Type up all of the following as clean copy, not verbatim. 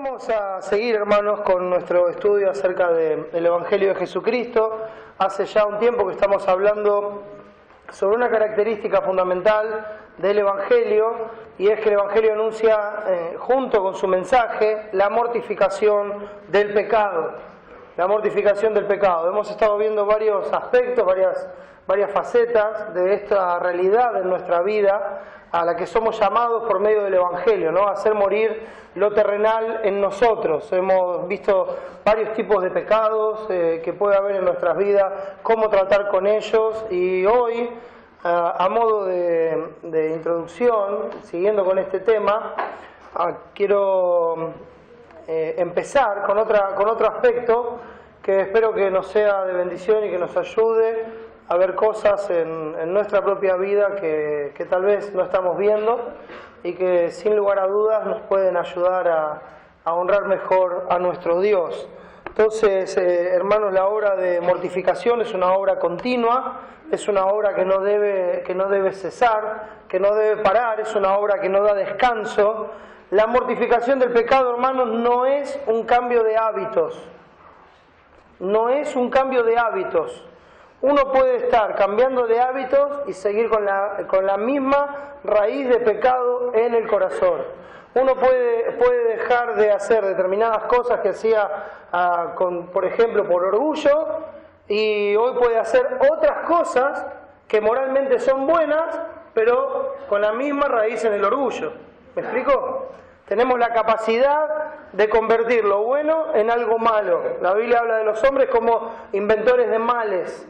Vamos a seguir, hermanos, con nuestro estudio acerca del Evangelio de Jesucristo. Hace ya un tiempo que estamos hablando sobre una característica fundamental del Evangelio, y es que el Evangelio anuncia, junto con su mensaje, la mortificación del pecado. La mortificación del pecado. Hemos estado viendo varios aspectos, varias facetas de esta realidad en nuestra vida, a la que somos llamados por medio del Evangelio, ¿no? A hacer morir lo terrenal en nosotros. Hemos visto varios tipos de pecados que puede haber en nuestras vidas, cómo tratar con ellos, y hoy, a modo de introducción, siguiendo con este tema, quiero empezar con otro aspecto que espero que nos sea de bendición y que nos ayude a ver cosas en nuestra propia vida que tal vez no estamos viendo y que sin lugar a dudas nos pueden ayudar a honrar mejor a nuestro Dios. Entonces, hermanos, la obra de mortificación es una obra continua, es una obra que no debe cesar, que no debe parar, es una obra que no da descanso. La mortificación del pecado, hermanos, no es un cambio de hábitos. No es un cambio de hábitos. Uno puede estar cambiando de hábitos y seguir con la misma raíz de pecado en el corazón. Uno puede dejar de hacer determinadas cosas que hacía, por ejemplo, por orgullo, y hoy puede hacer otras cosas que moralmente son buenas, pero con la misma raíz en el orgullo. ¿Me explico? Tenemos la capacidad de convertir lo bueno en algo malo. La Biblia habla de los hombres como inventores de males.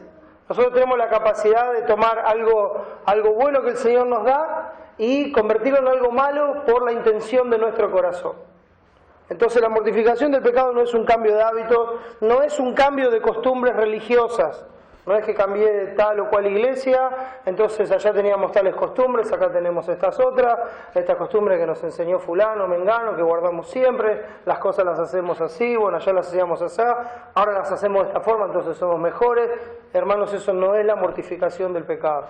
Nosotros tenemos la capacidad de tomar algo bueno que el Señor nos da y convertirlo en algo malo por la intención de nuestro corazón. Entonces, la mortificación del pecado no es un cambio de hábitos, no es un cambio de costumbres religiosas. No es que cambié de tal o cual iglesia, entonces allá teníamos tales costumbres, acá tenemos estas otras, estas costumbres que nos enseñó fulano, mengano, que guardamos siempre, las cosas las hacemos así, bueno, allá las hacíamos así, ahora las hacemos de esta forma, entonces somos mejores. Hermanos, eso no es la mortificación del pecado,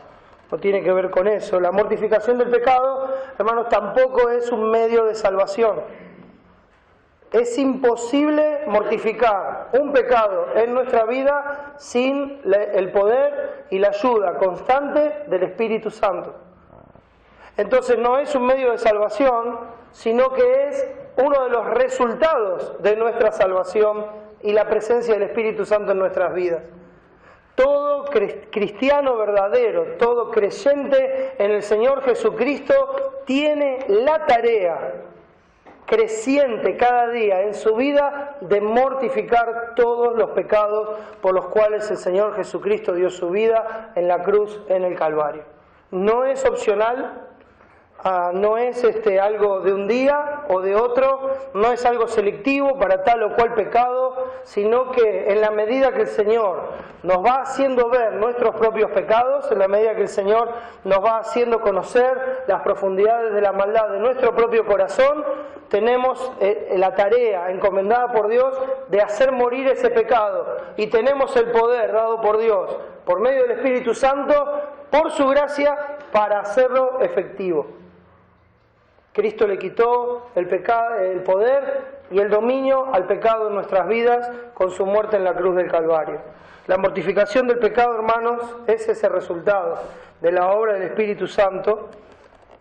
no tiene que ver con eso. La mortificación del pecado, hermanos, tampoco es un medio de salvación. Es imposible mortificar un pecado en nuestra vida sin el poder y la ayuda constante del Espíritu Santo. Entonces no es un medio de salvación, sino que es uno de los resultados de nuestra salvación y la presencia del Espíritu Santo en nuestras vidas. Todo cristiano verdadero, todo creyente en el Señor Jesucristo tiene la tarea creciente cada día en su vida de mortificar todos los pecados por los cuales el Señor Jesucristo dio su vida en la cruz, en el Calvario. No es opcional, no es algo de un día o de otro, no es algo selectivo para tal o cual pecado, sino que en la medida que el Señor nos va haciendo ver nuestros propios pecados, en la medida que el Señor nos va haciendo conocer las profundidades de la maldad de nuestro propio corazón, tenemos la tarea encomendada por Dios de hacer morir ese pecado, y tenemos el poder dado por Dios por medio del Espíritu Santo, por su gracia, para hacerlo efectivo. Cristo le quitó el poder y el dominio al pecado en nuestras vidas con su muerte en la cruz del Calvario. La mortificación del pecado, hermanos, es ese resultado de la obra del Espíritu Santo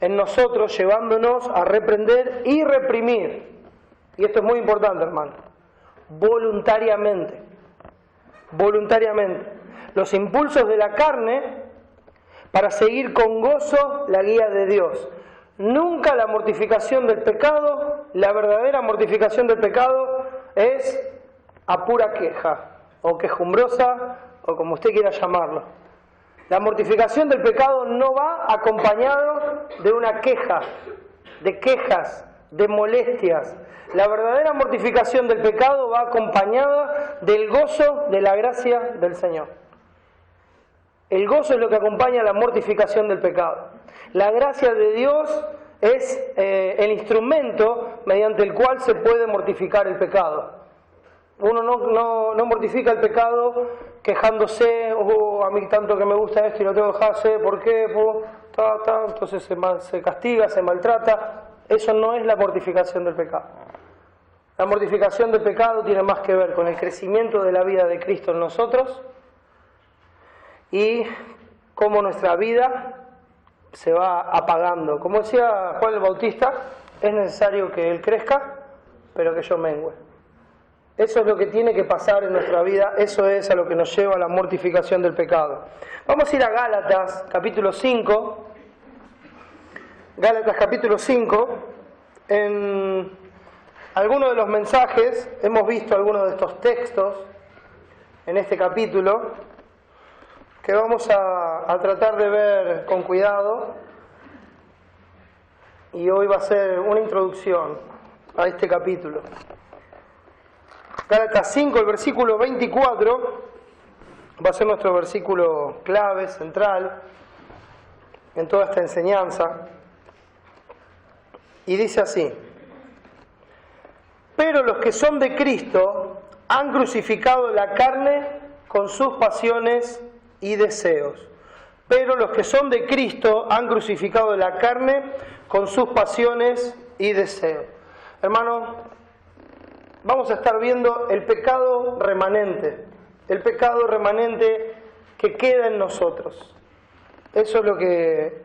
en nosotros, llevándonos a reprender y reprimir. Y esto es muy importante, hermano. Voluntariamente. Voluntariamente. Los impulsos de la carne para seguir con gozo la guía de Dios. Nunca la mortificación del pecado, la verdadera mortificación del pecado, es a pura queja, o quejumbrosa, o como usted quiera llamarlo. La mortificación del pecado no va acompañado de una queja, de quejas, de molestias. La verdadera mortificación del pecado va acompañada del gozo de la gracia del Señor. El gozo es lo que acompaña a la mortificación del pecado. La gracia de Dios es el instrumento mediante el cual se puede mortificar el pecado. Uno no mortifica el pecado quejándose, a mí tanto que me gusta esto y lo tengo que dejar hacer, ¿por qué? Entonces se castiga, se maltrata. Eso no es la mortificación del pecado. La mortificación del pecado tiene más que ver con el crecimiento de la vida de Cristo en nosotros y cómo nuestra vida se va apagando. Como decía Juan el Bautista, es necesario que Él crezca, pero que yo mengüe. Eso es lo que tiene que pasar en nuestra vida, eso es a lo que nos lleva a la mortificación del pecado. Vamos a ir a Gálatas, capítulo 5. Gálatas, capítulo 5. En algunos de los mensajes hemos visto algunos de estos textos en este capítulo que vamos a tratar de ver con cuidado, y hoy va a ser una introducción a este capítulo. Gálatas 5, el versículo 24, va a ser nuestro versículo clave, central, en toda esta enseñanza. Y dice así: pero los que son de Cristo han crucificado la carne con sus pasiones y deseos. Pero los que son de Cristo han crucificado la carne con sus pasiones y deseos. Hermanos, vamos a estar viendo el pecado remanente que queda en nosotros. Eso es lo que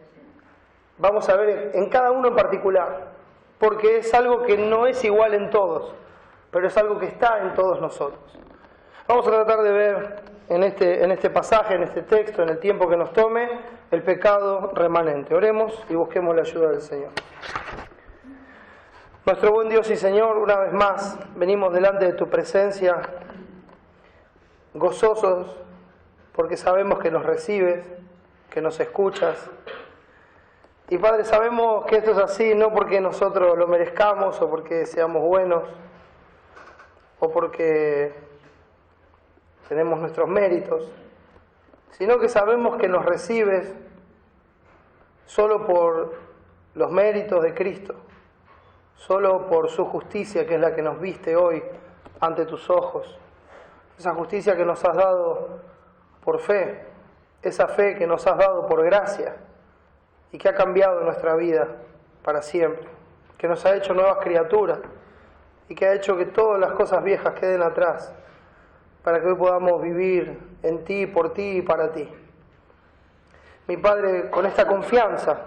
vamos a ver en cada uno en particular, porque es algo que no es igual en todos, pero es algo que está en todos nosotros. Vamos a tratar de ver en este pasaje, en este texto, en el tiempo que nos tome, el pecado remanente. Oremos y busquemos la ayuda del Señor. Nuestro buen Dios y Señor, una vez más venimos delante de tu presencia gozosos porque sabemos que nos recibes, que nos escuchas. Y Padre, sabemos que esto es así no porque nosotros lo merezcamos o porque seamos buenos o porque tenemos nuestros méritos, sino que sabemos que nos recibes solo por los méritos de Cristo, solo por su justicia, que es la que nos viste hoy ante tus ojos, esa justicia que nos has dado por fe, esa fe que nos has dado por gracia y que ha cambiado nuestra vida para siempre, que nos ha hecho nuevas criaturas y que ha hecho que todas las cosas viejas queden atrás, para que hoy podamos vivir en ti, por ti y para ti. Mi Padre, con esta confianza,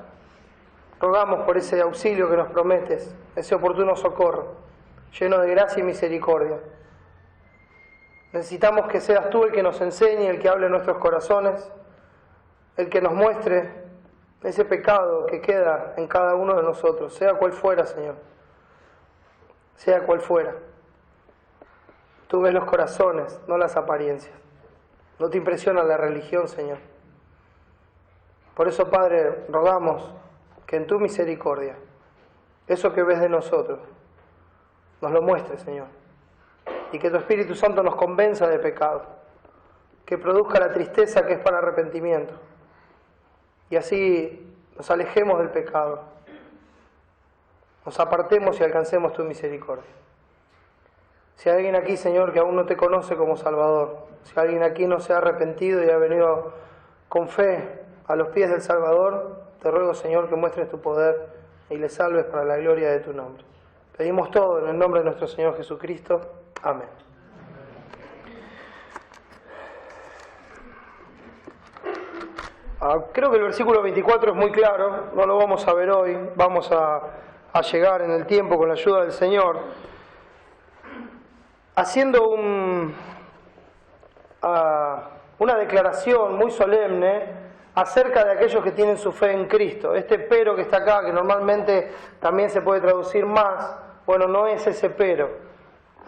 rogamos por ese auxilio que nos prometes, ese oportuno socorro, lleno de gracia y misericordia. Necesitamos que seas tú el que nos enseñe, el que hable en nuestros corazones, el que nos muestre ese pecado que queda en cada uno de nosotros, sea cual fuera, Señor, sea cual fuera. Tú ves los corazones, no las apariencias. No te impresiona la religión, Señor. Por eso, Padre, rogamos que en tu misericordia, eso que ves de nosotros, nos lo muestres, Señor. Y que tu Espíritu Santo nos convenza de pecado, que produzca la tristeza que es para arrepentimiento. Y así nos alejemos del pecado, nos apartemos y alcancemos tu misericordia. Si hay alguien aquí, Señor, que aún no te conoce como Salvador, si alguien aquí no se ha arrepentido y ha venido con fe a los pies del Salvador, te ruego, Señor, que muestres tu poder y le salves para la gloria de tu nombre. Pedimos todo en el nombre de nuestro Señor Jesucristo. Amén. Creo que el versículo 24 es muy claro, no lo vamos a ver hoy, vamos a llegar en el tiempo con la ayuda del Señor. Haciendo una declaración muy solemne acerca de aquellos que tienen su fe en Cristo. Este pero que está acá, que normalmente también se puede traducir más, bueno, no es ese pero.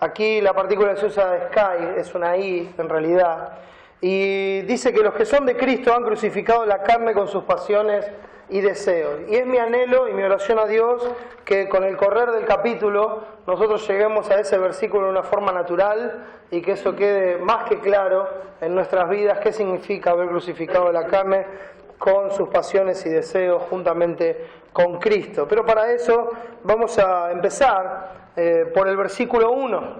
Aquí la partícula que se usa de sky es una i en realidad. Y dice que los que son de Cristo han crucificado la carne con sus pasiones y deseos. Y es mi anhelo y mi oración a Dios que con el correr del capítulo nosotros lleguemos a ese versículo de una forma natural y que eso quede más que claro en nuestras vidas qué significa haber crucificado la carne con sus pasiones y deseos juntamente con Cristo. Pero para eso vamos a empezar por el versículo 1,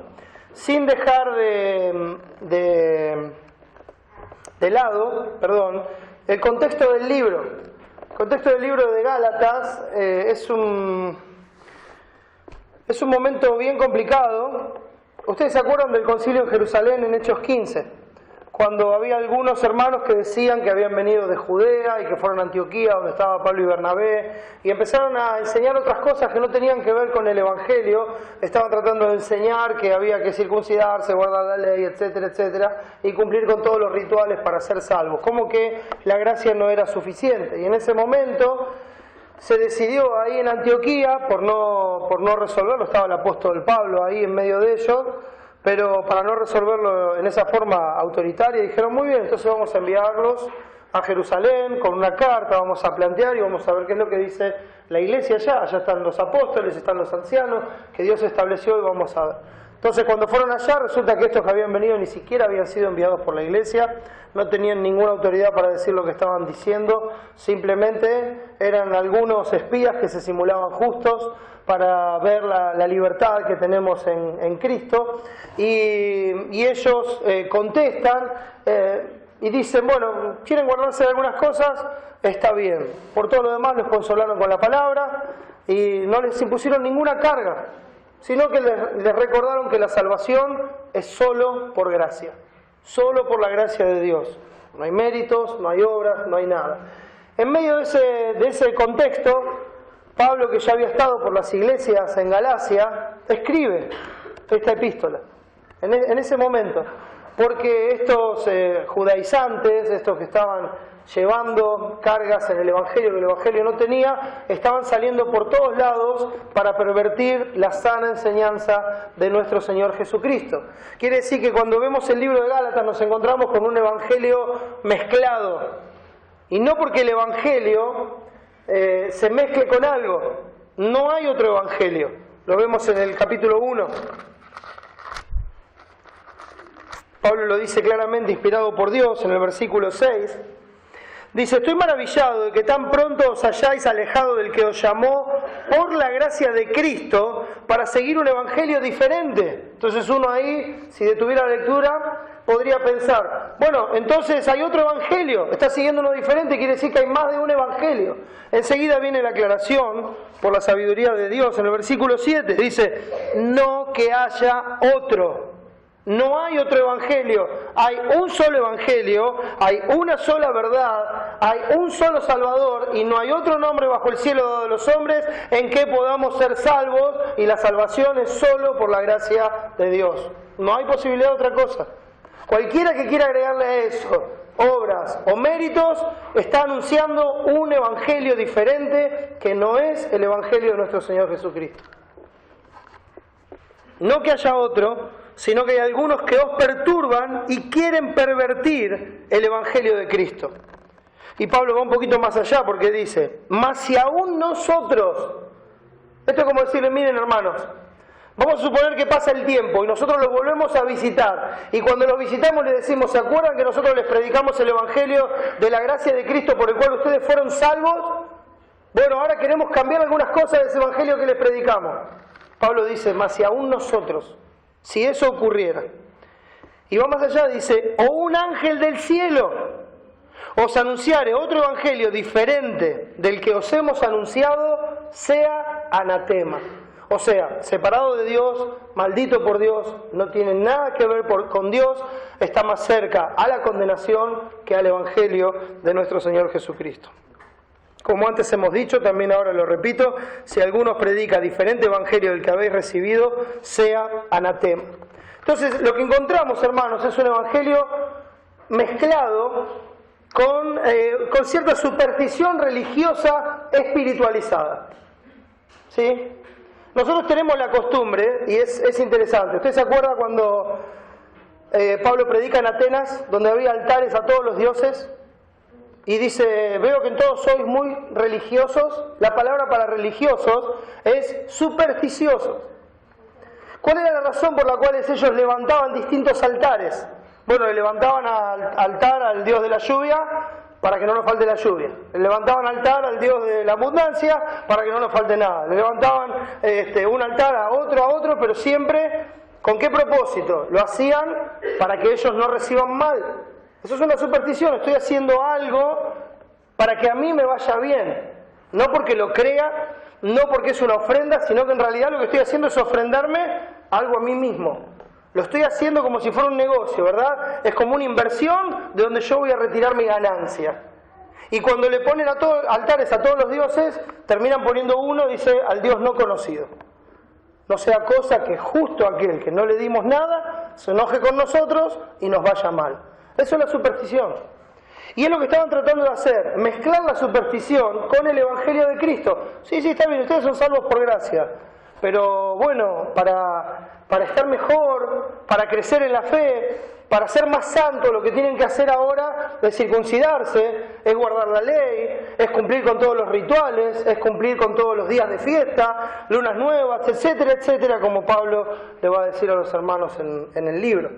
sin dejar de lado, el contexto del libro. El contexto del libro de Gálatas es un Es un momento bien complicado. Ustedes se acuerdan del concilio de Jerusalén en Hechos 15, cuando había algunos hermanos que decían que habían venido de Judea y que fueron a Antioquía, donde estaba Pablo y Bernabé, y empezaron a enseñar otras cosas que no tenían que ver con el Evangelio. Estaban tratando de enseñar que había que circuncidarse, guardar la ley, etcétera, etcétera, y cumplir con todos los rituales para ser salvos, como que la gracia no era suficiente. Y en ese momento se decidió ahí en Antioquía, por no resolverlo, estaba el apóstol Pablo ahí en medio de ellos, pero para no resolverlo en esa forma autoritaria, dijeron, muy bien, entonces vamos a enviarlos a Jerusalén con una carta, vamos a plantear y vamos a ver qué es lo que dice la iglesia allá están los apóstoles, están los ancianos, que Dios estableció, y vamos a ver. Entonces cuando fueron allá, resulta que estos que habían venido ni siquiera habían sido enviados por la iglesia, no tenían ninguna autoridad para decir lo que estaban diciendo, simplemente eran algunos espías que se simulaban justos para ver la libertad que tenemos en Cristo, y ellos contestan y dicen, bueno, quieren guardarse de algunas cosas, está bien. Por todo lo demás los consolaron con la palabra y no les impusieron ninguna carga, sino que les recordaron que la salvación es solo por gracia, solo por la gracia de Dios. No hay méritos, no hay obras, no hay nada. En medio de ese contexto, Pablo, que ya había estado por las iglesias en Galacia, escribe esta epístola, en ese momento, porque estos judaizantes, estos que estaban llevando cargas en el Evangelio que el Evangelio no tenía, estaban saliendo por todos lados para pervertir la sana enseñanza de nuestro Señor Jesucristo. Quiere decir que cuando vemos el libro de Gálatas nos encontramos con un Evangelio mezclado, y no porque el Evangelio se mezcle con algo, no hay otro Evangelio. Lo vemos en el capítulo 1. Pablo lo dice claramente, inspirado por Dios, en el versículo 6. Dice, estoy maravillado de que tan pronto os hayáis alejado del que os llamó por la gracia de Cristo para seguir un evangelio diferente. Entonces uno ahí, si detuviera la lectura, podría pensar, bueno, entonces hay otro evangelio, está siguiendo uno diferente, quiere decir que hay más de un evangelio. Enseguida viene la aclaración, por la sabiduría de Dios, en el versículo 7, dice, no que haya otro. No hay otro evangelio, hay un solo evangelio, hay una sola verdad, hay un solo Salvador, y no hay otro nombre bajo el cielo dado a los hombres en que podamos ser salvos, y la salvación es solo por la gracia de Dios. No hay posibilidad de otra cosa. Cualquiera que quiera agregarle a eso obras o méritos está anunciando un evangelio diferente que no es el evangelio de nuestro Señor Jesucristo. No que haya otro, sino que hay algunos que os perturban y quieren pervertir el Evangelio de Cristo. Y Pablo va un poquito más allá porque dice, mas si aún nosotros, esto es como decirle, miren hermanos, vamos a suponer que pasa el tiempo y nosotros los volvemos a visitar, y cuando los visitamos les decimos, ¿se acuerdan que nosotros les predicamos el Evangelio de la gracia de Cristo por el cual ustedes fueron salvos? Bueno, ahora queremos cambiar algunas cosas de ese Evangelio que les predicamos. Pablo dice, mas si aún nosotros, si eso ocurriera, y va más allá, dice, o un ángel del cielo os anunciare otro evangelio diferente del que os hemos anunciado, sea anatema. O sea, separado de Dios, maldito por Dios, no tiene nada que ver con Dios, está más cerca a la condenación que al evangelio de nuestro Señor Jesucristo. Como antes hemos dicho, también ahora lo repito, si alguno predica diferente evangelio del que habéis recibido, sea anatema. Entonces, lo que encontramos, hermanos, es un evangelio mezclado con cierta superstición religiosa espiritualizada. ¿Sí? Nosotros tenemos la costumbre, y es interesante, ¿usted se acuerda cuando Pablo predica en Atenas, donde había altares a todos los dioses? Y dice, veo que todos sois muy religiosos. La palabra para religiosos es supersticiosos. ¿Cuál era la razón por la cual ellos levantaban distintos altares? Bueno, le levantaban altar al Dios de la lluvia para que no nos falte la lluvia. Le levantaban altar al Dios de la abundancia para que no nos falte nada. Le levantaban un altar a otro, pero siempre, ¿con qué propósito? Lo hacían para que ellos no reciban mal. Eso es una superstición, estoy haciendo algo para que a mí me vaya bien, no porque lo crea, no porque es una ofrenda, sino que en realidad lo que estoy haciendo es ofrendarme algo a mí mismo. Lo estoy haciendo como si fuera un negocio, ¿verdad? Es como una inversión de donde yo voy a retirar mi ganancia. Y cuando le ponen altares a todos los dioses, terminan poniendo uno, dice, al Dios no conocido. No sea cosa que justo aquel que no le dimos nada se enoje con nosotros y nos vaya mal. Eso es la superstición. Y es lo que estaban tratando de hacer, mezclar la superstición con el Evangelio de Cristo. Sí, está bien, ustedes son salvos por gracia. Pero bueno, para estar mejor, para crecer en la fe, para ser más santos, lo que tienen que hacer ahora es circuncidarse, es guardar la ley, es cumplir con todos los rituales, es cumplir con todos los días de fiesta, lunas nuevas, etcétera, etcétera, como Pablo le va a decir a los hermanos en el libro.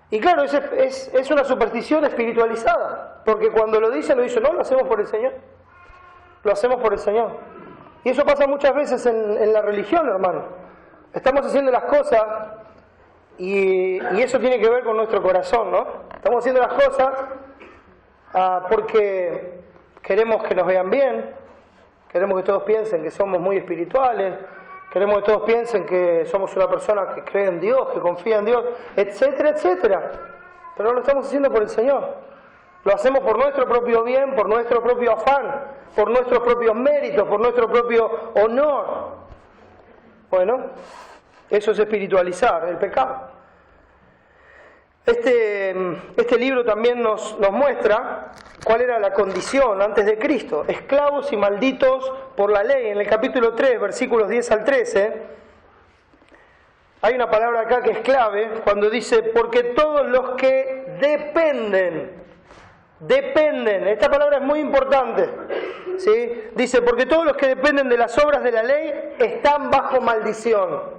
Y claro, es una superstición espiritualizada, porque cuando lo dice, no, lo hacemos por el Señor. Lo hacemos por el Señor. Y eso pasa muchas veces en la religión, hermano. Estamos haciendo las cosas y eso tiene que ver con nuestro corazón, ¿no? Estamos haciendo las cosas porque queremos que nos vean bien, queremos que todos piensen que somos muy espirituales, queremos que todos piensen que somos una persona que cree en Dios, que confía en Dios, etcétera, etcétera. Pero no lo estamos haciendo por el Señor. Lo hacemos por nuestro propio bien, por nuestro propio afán, por nuestros propios méritos, por nuestro propio honor. Bueno, eso es espiritualizar el pecado. Este libro también nos muestra cuál era la condición antes de Cristo. Esclavos y malditos por la ley. En el capítulo 3, versículos 10 al 13, hay una palabra acá que es clave cuando dice, porque todos los que dependen, esta palabra es muy importante, ¿sí? Dice, porque todos los que dependen de las obras de la ley están bajo maldición.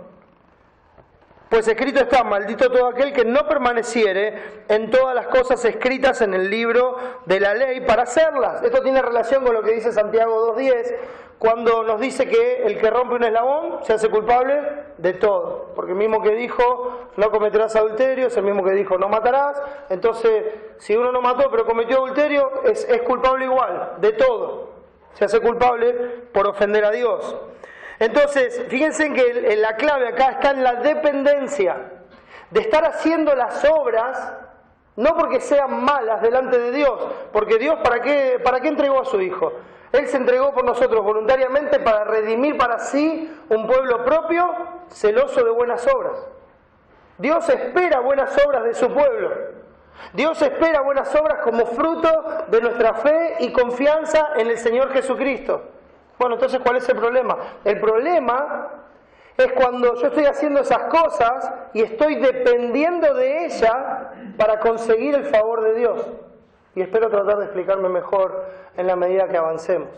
Pues escrito está, maldito todo aquel que no permaneciere en todas las cosas escritas en el libro de la ley para hacerlas. Esto tiene relación con lo que dice Santiago 2:10, cuando nos dice que el que rompe un eslabón se hace culpable de todo. Porque el mismo que dijo, no cometerás adulterio, es el mismo que dijo, no matarás. Entonces, si uno no mató pero cometió adulterio, es culpable igual, de todo. Se hace culpable por ofender a Dios. Entonces, fíjense que la clave acá está en la dependencia de estar haciendo las obras, no porque sean malas delante de Dios, porque Dios ¿para qué entregó a su Hijo? Él se entregó por nosotros voluntariamente para redimir para sí un pueblo propio, celoso de buenas obras. Dios espera buenas obras de su pueblo. Dios espera buenas obras como fruto de nuestra fe y confianza en el Señor Jesucristo. Bueno, entonces, ¿cuál es el problema? El problema es cuando yo estoy haciendo esas cosas y estoy dependiendo de ella para conseguir el favor de Dios. Y espero tratar de explicarme mejor en la medida que avancemos.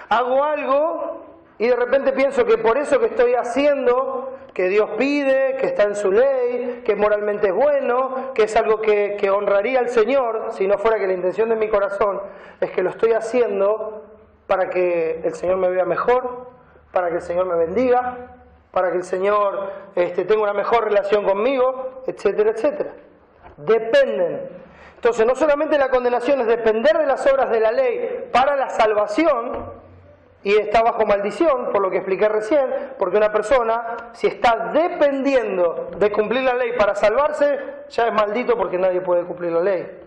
Hago algo y de repente pienso que por eso que estoy haciendo, que Dios pide, que está en su ley, que moralmente es bueno, que es algo que honraría al Señor, si no fuera que la intención de mi corazón es que lo estoy haciendo para que el Señor me vea mejor, para que el Señor me bendiga, para que el Señor tenga una mejor relación conmigo, etcétera, etcétera. Dependen. Entonces, no solamente la condenación es depender de las obras de la ley para la salvación, y está bajo maldición, por lo que expliqué recién, porque una persona, si está dependiendo de cumplir la ley para salvarse, ya es maldito porque nadie puede cumplir la ley.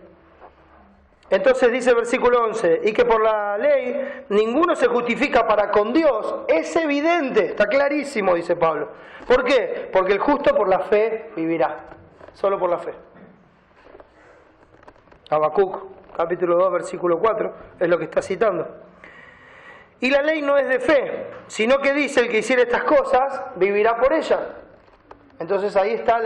Entonces dice el versículo 11, y que por la ley ninguno se justifica para con Dios. Es evidente, está clarísimo, dice Pablo. ¿Por qué? Porque el justo por la fe vivirá. Solo por la fe. Habacuc, capítulo 2, versículo 4, es lo que está citando. Y la ley no es de fe, sino que dice el que hiciera estas cosas, vivirá por ella. Entonces ahí está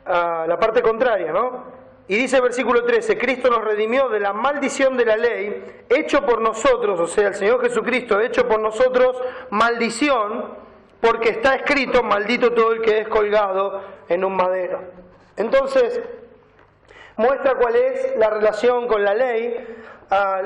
la parte contraria, ¿no? Y dice el versículo 13, Cristo nos redimió de la maldición de la ley, hecho por nosotros, o sea, el Señor Jesucristo, hecho por nosotros maldición, porque está escrito, maldito todo el que es colgado en un madero. Entonces, muestra cuál es la relación con la ley,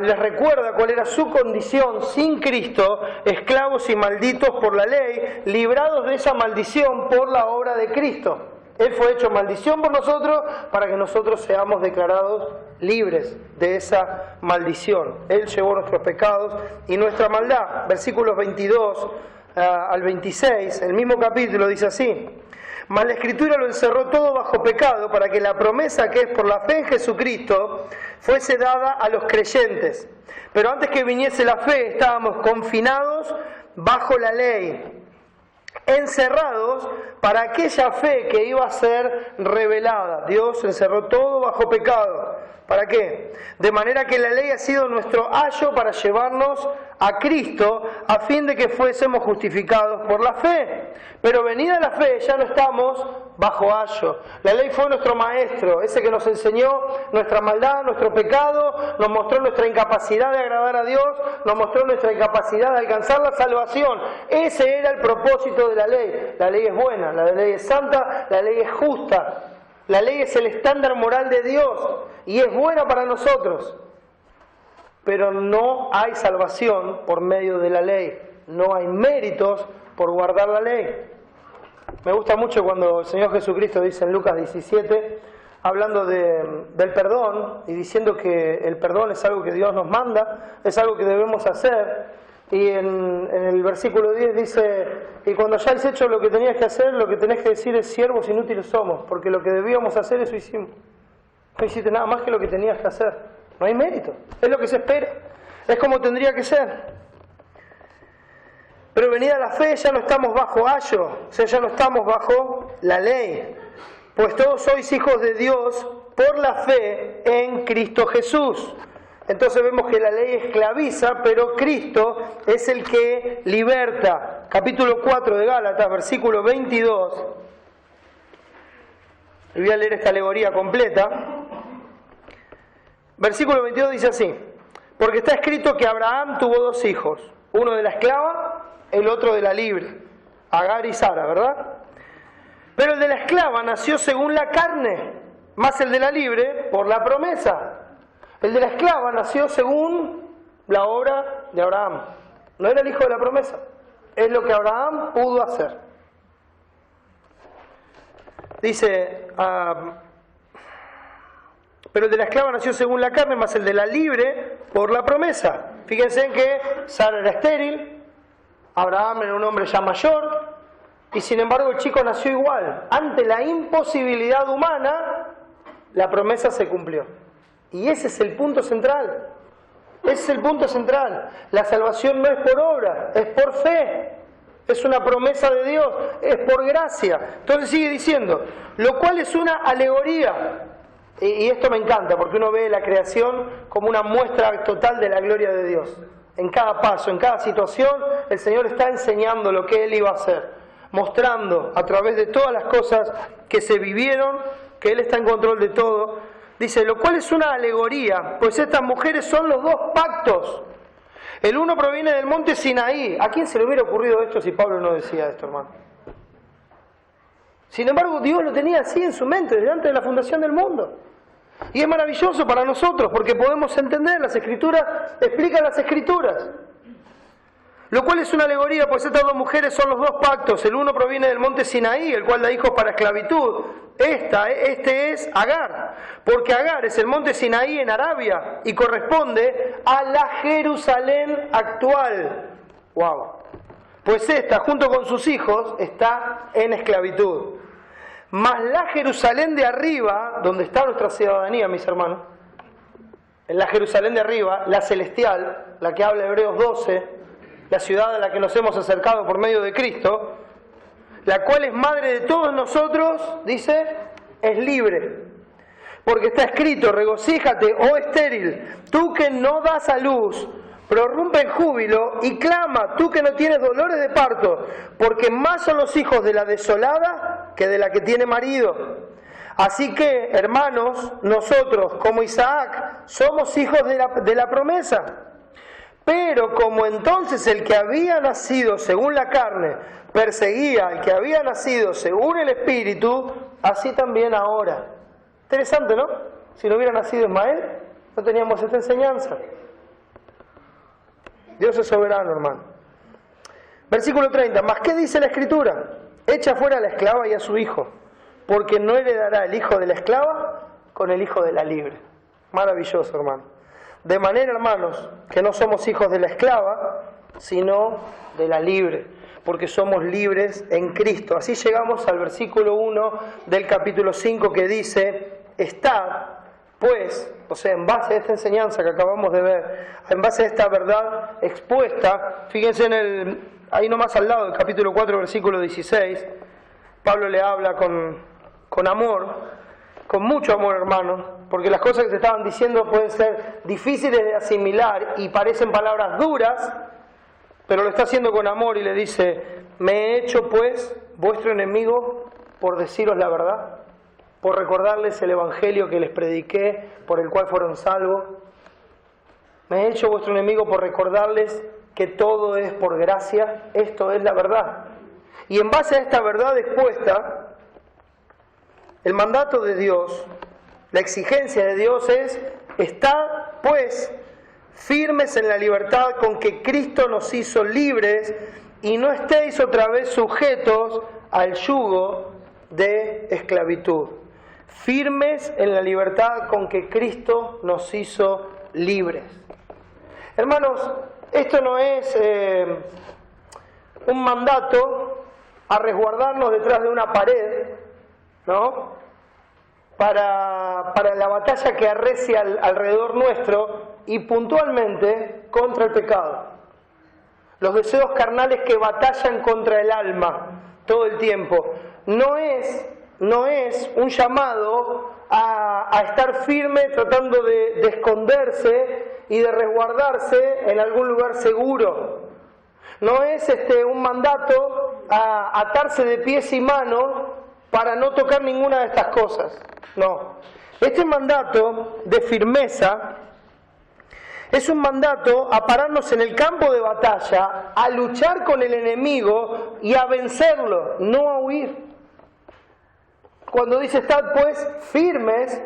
les recuerda cuál era su condición sin Cristo, esclavos y malditos por la ley, librados de esa maldición por la obra de Cristo. Él fue hecho maldición por nosotros para que nosotros seamos declarados libres de esa maldición. Él llevó nuestros pecados y nuestra maldad. Versículos 22 al 26, el mismo capítulo dice así: mas la Escritura lo encerró todo bajo pecado para que la promesa que es por la fe en Jesucristo fuese dada a los creyentes. Pero antes que viniese la fe estábamos confinados bajo la ley, encerrados para aquella fe que iba a ser revelada. Dios encerró todo bajo pecado. ¿Para qué? De manera que la ley ha sido nuestro ayo para llevarnos a Cristo, a fin de que fuésemos justificados por la fe. Pero venida la fe, ya no estamos bajo ayo. La ley fue nuestro maestro, ese que nos enseñó nuestra maldad, nuestro pecado, nos mostró nuestra incapacidad de agradar a Dios, nos mostró nuestra incapacidad de alcanzar la salvación. Ese era el propósito de la ley. La ley es buena, la ley es santa, la ley es justa. La ley es el estándar moral de Dios y es buena para nosotros. Pero no hay salvación por medio de la ley. No hay méritos por guardar la ley. Me gusta mucho cuando el Señor Jesucristo dice en Lucas 17, hablando del perdón y diciendo que el perdón es algo que Dios nos manda, es algo que debemos hacer. Y en el versículo 10 dice: y cuando hayáis hecho lo que tenías que hacer, lo que tenés que decir es: siervos inútiles somos, porque lo que debíamos hacer eso hicimos. No hiciste nada más que lo que tenías que hacer. No hay mérito, es lo que se espera, es como tendría que ser. Pero venida la fe ya no estamos bajo ayo, o sea, ya no estamos bajo la ley, pues todos sois hijos de Dios por la fe en Cristo Jesús. Entonces vemos que la ley esclaviza, pero Cristo es el que liberta. Capítulo 4 de Gálatas, versículo 22. Y voy a leer esta alegoría completa. Versículo 22 dice así: porque está escrito que Abraham tuvo dos hijos, uno de la esclava, el otro de la libre, Agar y Sara, ¿verdad? Pero el de la esclava nació según la carne, más el de la libre por la promesa. El de la esclava nació según la obra de Abraham. No era el hijo de la promesa. Es lo que Abraham pudo hacer. Dice, pero el de la esclava nació según la carne, más el de la libre por la promesa. Fíjense en que Sara era estéril, Abraham era un hombre ya mayor, y sin embargo el chico nació igual. Ante la imposibilidad humana, la promesa se cumplió. Y ese es el punto central. Ese es el punto central. La salvación no es por obra, es por fe. Es una promesa de Dios, es por gracia. Entonces sigue diciendo, lo cual es una alegoría. Y esto me encanta, porque uno ve la creación como una muestra total de la gloria de Dios. En cada paso, en cada situación, el Señor está enseñando lo que Él iba a hacer, mostrando a través de todas las cosas que se vivieron, que Él está en control de todo. Dice, lo cual es una alegoría, pues estas mujeres son los dos pactos. El uno proviene del monte Sinaí. ¿A quién se le hubiera ocurrido esto si Pablo no decía esto, hermano? Sin embargo, Dios lo tenía así en su mente, desde antes de la fundación del mundo. Y es maravilloso para nosotros, porque podemos entender, las Escrituras explican las Escrituras. Lo cual es una alegoría, pues estas dos mujeres son los dos pactos. El uno proviene del monte Sinaí, el cual da hijos para esclavitud. Este es Agar, porque Agar es el monte Sinaí en Arabia y corresponde a la Jerusalén actual. ¡Wow! Pues esta, junto con sus hijos, está en esclavitud. Mas la Jerusalén de arriba, donde está nuestra ciudadanía, mis hermanos, en la Jerusalén de arriba, la celestial, la que habla Hebreos 12, la ciudad a la que nos hemos acercado por medio de Cristo, la cual es madre de todos nosotros, dice, es libre. Porque está escrito, regocíjate, oh estéril, tú que no das a luz, prorrumpe en júbilo y clama, tú que no tienes dolores de parto, porque más son los hijos de la desolada que de la que tiene marido. Así que, hermanos, nosotros, como Isaac, somos hijos de la promesa. Pero como entonces el que había nacido según la carne perseguía al que había nacido según el Espíritu, así también ahora. Interesante, ¿no? Si no hubiera nacido Ismael, no teníamos esta enseñanza. Dios es soberano, hermano. Versículo 30. ¿Mas qué dice la Escritura? Echa fuera a la esclava y a su hijo. porque no heredará el hijo de la esclava con el hijo de la libre. Maravilloso, hermano. De manera, hermanos, que no somos hijos de la esclava, sino de la libre, porque somos libres en Cristo. Así llegamos al versículo 1 del capítulo 5 que dice: estad, pues, o sea, en base a esta enseñanza que acabamos de ver, en base a esta verdad expuesta, fíjense ahí nomás al lado del capítulo 4, versículo 16, Pablo le habla con amor, con mucho amor, hermano, porque las cosas que se estaban diciendo pueden ser difíciles de asimilar y parecen palabras duras, pero lo está haciendo con amor y le dice: me he hecho pues vuestro enemigo por deciros la verdad, por recordarles el evangelio que les prediqué, por el cual fueron salvos. Me he hecho vuestro enemigo por recordarles que todo es por gracia, esto es la verdad. Y en base a esta verdad expuesta, el mandato de Dios, la exigencia de Dios es: estad pues firmes en la libertad con que Cristo nos hizo libres, y no estéis otra vez sujetos al yugo de esclavitud. Firmes en la libertad con que Cristo nos hizo libres. Hermanos, esto no es un mandato a resguardarnos detrás de una pared, ¿no?, para la batalla que arrecia alrededor nuestro y puntualmente contra el pecado. Los deseos carnales que batallan contra el alma todo el tiempo. No es un llamado a estar firme tratando de esconderse y de resguardarse en algún lugar seguro. No es un mandato a atarse de pies y manos para no tocar ninguna de estas cosas. No. Este mandato de firmeza es un mandato a pararnos en el campo de batalla, a luchar con el enemigo y a vencerlo, no a huir. Cuando dice estad pues firmes,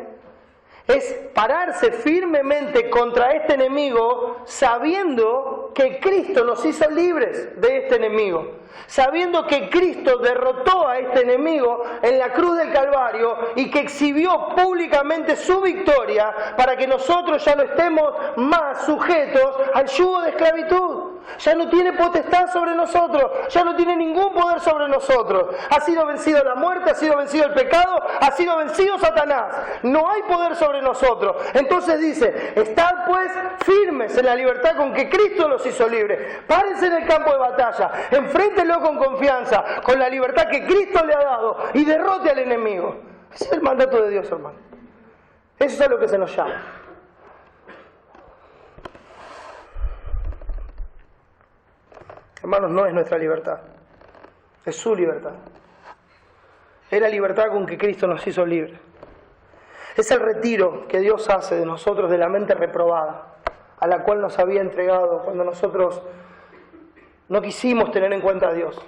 es pararse firmemente contra este enemigo, sabiendo que Cristo nos hizo libres de este enemigo, sabiendo que Cristo derrotó a este enemigo en la cruz del Calvario y que exhibió públicamente su victoria para que nosotros ya no estemos más sujetos al yugo de esclavitud. Ya no tiene potestad sobre nosotros, ya no tiene ningún poder sobre nosotros. Ha sido vencido la muerte, ha sido vencido el pecado, ha sido vencido Satanás. No hay poder sobre nosotros. Entonces dice: estad pues firmes en la libertad con que Cristo los hizo libres. Párense en el campo de batalla, enfréntenlo con confianza, con la libertad que Cristo le ha dado, y derrote al enemigo. Ese es el mandato de Dios, hermano. Eso es a lo que se nos llama. Hermanos, no es nuestra libertad, es su libertad. Es la libertad con que Cristo nos hizo libres. Es el retiro que Dios hace de nosotros de la mente reprobada, a la cual nos había entregado cuando nosotros no quisimos tener en cuenta a Dios.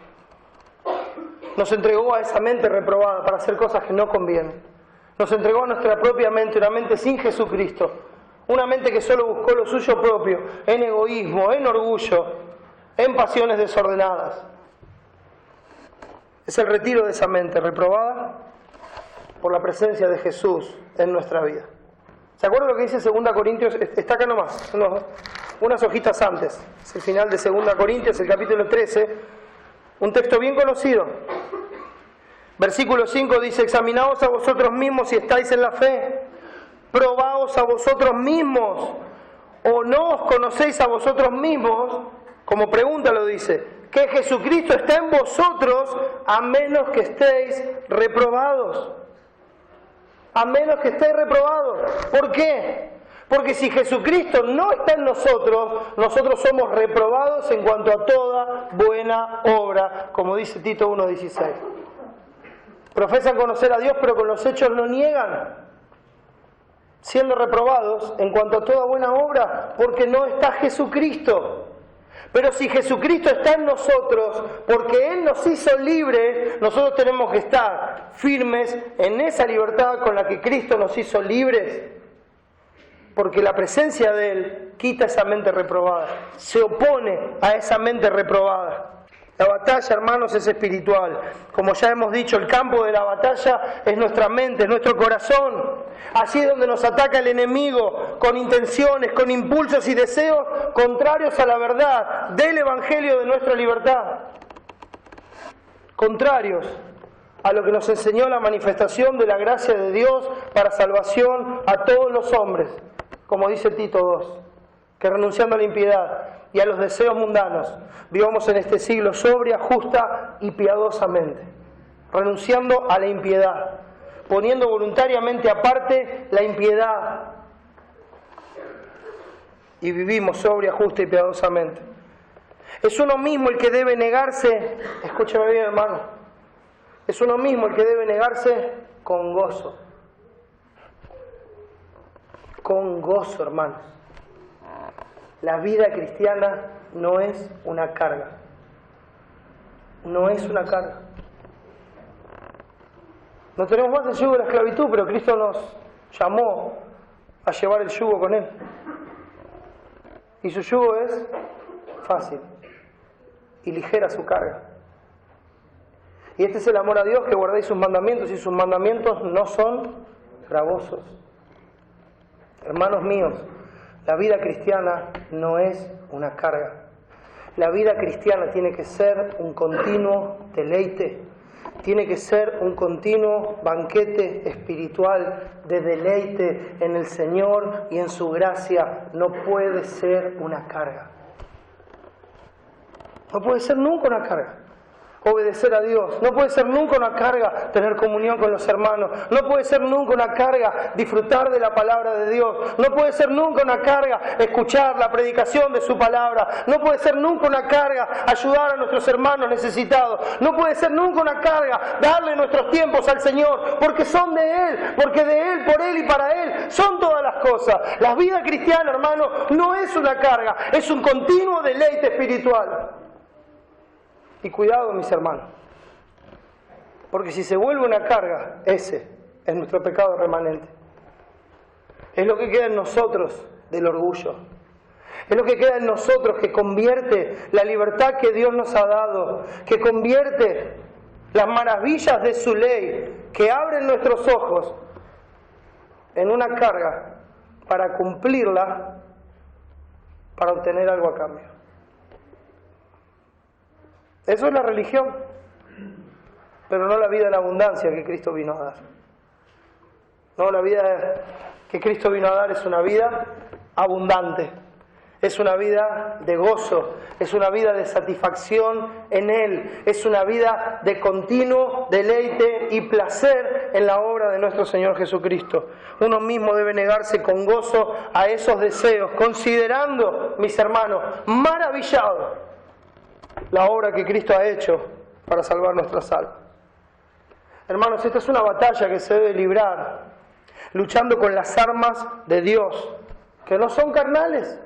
Nos entregó a esa mente reprobada para hacer cosas que no convienen. Nos entregó a nuestra propia mente, una mente sin Jesucristo, una mente que solo buscó lo suyo propio, en egoísmo, en orgullo, en pasiones desordenadas. Es el retiro de esa mente reprobada por la presencia de Jesús en nuestra vida. ¿Se acuerdan lo que dice 2 Corintios? Está acá nomás, unas hojitas antes. Es el final de 2 Corintios, el capítulo 13, un texto bien conocido. Versículo 5 dice: examinaos a vosotros mismos si estáis en la fe, probaos a vosotros mismos, o no os conocéis a vosotros mismos. Como pregunta lo dice: que Jesucristo está en vosotros, a menos que estéis reprobados. A menos que estéis reprobados. ¿Por qué? Porque si Jesucristo no está en nosotros, nosotros somos reprobados en cuanto a toda buena obra, como dice Tito 1:16. Profesan conocer a Dios, pero con los hechos lo niegan, siendo reprobados en cuanto a toda buena obra, porque no está Jesucristo. Pero si Jesucristo está en nosotros, porque Él nos hizo libres, nosotros tenemos que estar firmes en esa libertad con la que Cristo nos hizo libres, porque la presencia de Él quita esa mente reprobada, se opone a esa mente reprobada. La batalla, hermanos, es espiritual. Como ya hemos dicho, el campo de la batalla es nuestra mente, es nuestro corazón. Allí es donde nos ataca el enemigo, con intenciones, con impulsos y deseos contrarios a la verdad del Evangelio de nuestra libertad. Contrarios a lo que nos enseñó la manifestación de la gracia de Dios para salvación a todos los hombres, como dice Tito 2, que renunciando a la impiedad y a los deseos mundanos, vivamos en este siglo sobria, justa y piadosamente, renunciando a la impiedad, poniendo voluntariamente aparte la impiedad, y vivimos sobria, justa y piadosamente. Es uno mismo el que debe negarse, escúchame bien, hermano, es uno mismo el que debe negarse con gozo. Con gozo, hermanos. La vida cristiana no es una carga. No es una carga. No tenemos más el yugo de la esclavitud, pero Cristo nos llamó a llevar el yugo con Él. Y su yugo es fácil y ligera su carga. Y este es el amor a Dios, que guardéis sus mandamientos, y sus mandamientos no son gravosos. Hermanos míos, la vida cristiana no es una carga. La vida cristiana tiene que ser un continuo deleite, tiene que ser un continuo banquete espiritual de deleite en el Señor y en su gracia. No puede ser una carga. No puede ser nunca una carga obedecer a Dios. No puede ser nunca una carga tener comunión con los hermanos. No puede ser nunca una carga disfrutar de la palabra de Dios. No puede ser nunca una carga escuchar la predicación de su palabra. No puede ser nunca una carga ayudar a nuestros hermanos necesitados. No puede ser nunca una carga darle nuestros tiempos al Señor, porque son de Él, porque de Él, por Él y para Él son todas las cosas. La vida cristiana, hermano, no es una carga, es un continuo deleite espiritual. Y cuidado, mis hermanos, porque si se vuelve una carga, ese es nuestro pecado remanente. Es lo que queda en nosotros del orgullo. Es lo que queda en nosotros que convierte la libertad que Dios nos ha dado, que convierte las maravillas de su ley, que abren nuestros ojos, en una carga para cumplirla, para obtener algo a cambio. Eso es la religión, pero no la vida en abundancia que Cristo vino a dar. No, la vida que Cristo vino a dar es una vida abundante, es una vida de gozo, es una vida de satisfacción en Él, es una vida de continuo deleite y placer en la obra de nuestro Señor Jesucristo. Uno mismo debe negarse con gozo a esos deseos, considerando, mis hermanos, maravillado la obra que Cristo ha hecho para salvar nuestras almas. Hermanos, esta es una batalla que se debe librar luchando con las armas de Dios, que no son carnales,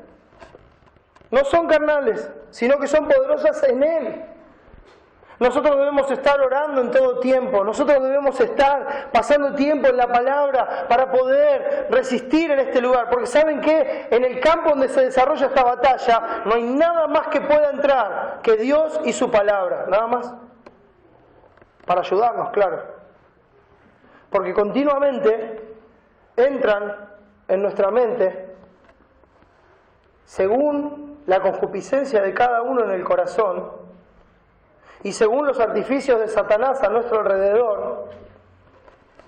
sino que son poderosas en Él. Nosotros debemos estar orando en todo tiempo, nosotros debemos estar pasando tiempo en la palabra para poder resistir en este lugar, porque ¿saben qué? En el campo donde se desarrolla esta batalla no hay nada más que pueda entrar que Dios y su palabra, nada más, para ayudarnos, claro, porque continuamente entran en nuestra mente según la concupiscencia de cada uno en el corazón y según los artificios de Satanás a nuestro alrededor,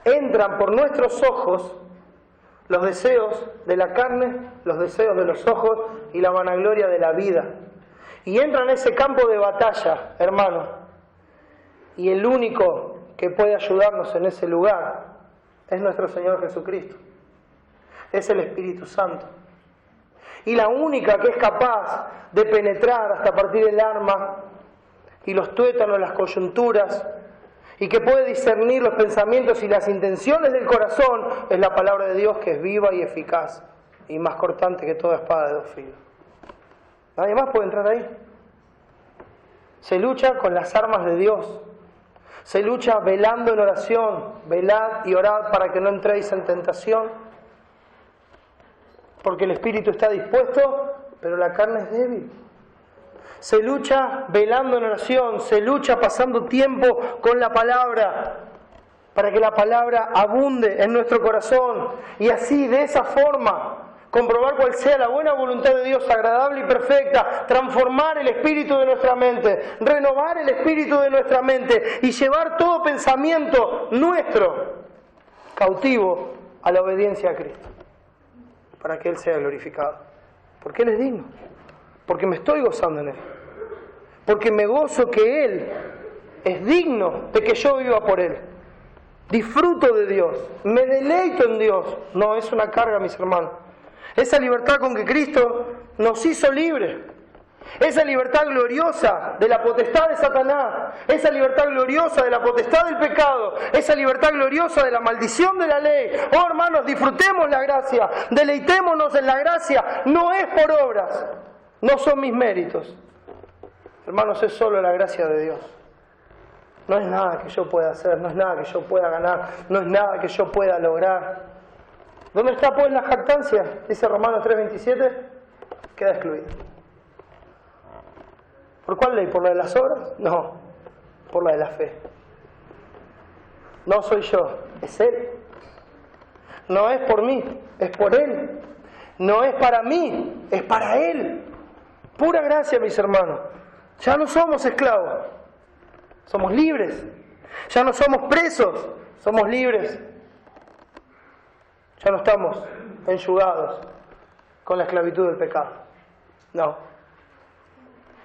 entran por nuestros ojos los deseos de la carne, los deseos de los ojos y la vanagloria de la vida. Y entran en ese campo de batalla, hermanos. Y el único que puede ayudarnos en ese lugar es nuestro Señor Jesucristo. Es el Espíritu Santo. Y la única que es capaz de penetrar hasta partir el alma y los tuétanos, las coyunturas, y que puede discernir los pensamientos y las intenciones del corazón, es la palabra de Dios, que es viva y eficaz, y más cortante que toda espada de dos filos. Nadie más puede entrar ahí. Se lucha con las armas de Dios. Se lucha velando en oración. Velad y orad para que no entréis en tentación. Porque el espíritu está dispuesto, pero la carne es débil. Se lucha velando en oración, se lucha pasando tiempo con la palabra, para que la palabra abunde en nuestro corazón y así, de esa forma, comprobar cuál sea la buena voluntad de Dios, agradable y perfecta, transformar el espíritu de nuestra mente, renovar el espíritu de nuestra mente y llevar todo pensamiento nuestro cautivo a la obediencia a Cristo, para que Él sea glorificado. Porque Él es digno, porque me estoy gozando en Él, porque me gozo que Él es digno de que yo viva por Él. Disfruto de Dios, me deleito en Dios. No es una carga, mis hermanos. Esa libertad con que Cristo nos hizo libres, esa libertad gloriosa de la potestad de Satanás, esa libertad gloriosa de la potestad del pecado, esa libertad gloriosa de la maldición de la ley. Oh hermanos, disfrutemos la gracia, deleitémonos en la gracia. No es por obras, no son mis méritos. Hermanos, es solo la gracia de Dios. No es nada que yo pueda hacer, no es nada que yo pueda ganar, no es nada que yo pueda lograr. ¿Dónde está pues la jactancia? Dice Romanos 3:27, queda excluida. ¿Por cuál ley? ¿Por la de las obras? No, por la de la fe. No soy yo, es Él. No es por mí, es por Él. No es para mí, es para Él. Pura gracia, mis hermanos. Ya no somos esclavos, somos libres. Ya no somos presos, somos libres. Ya no estamos enjugados con la esclavitud del pecado. No.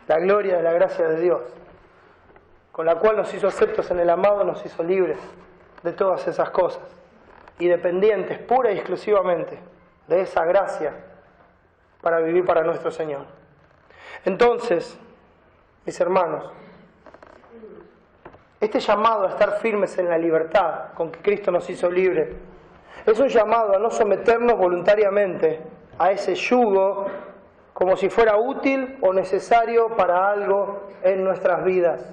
La gloria de la gracia de Dios, con la cual nos hizo aceptos en el amado, nos hizo libres de todas esas cosas y dependientes pura y exclusivamente de esa gracia para vivir para nuestro Señor. Entonces, mis hermanos, este llamado a estar firmes en la libertad con que Cristo nos hizo libres es un llamado a no someternos voluntariamente a ese yugo como si fuera útil o necesario para algo en nuestras vidas.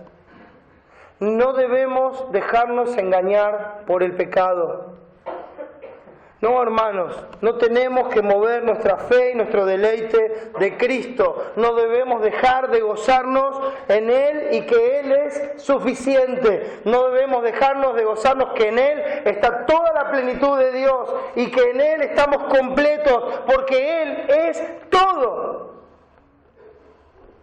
No debemos dejarnos engañar por el pecado. No, hermanos, no tenemos que mover nuestra fe y nuestro deleite de Cristo. No debemos dejar de gozarnos en Él y que Él es suficiente. No debemos dejarnos de gozarnos que en Él está toda la plenitud de Dios y que en Él estamos completos porque Él es todo.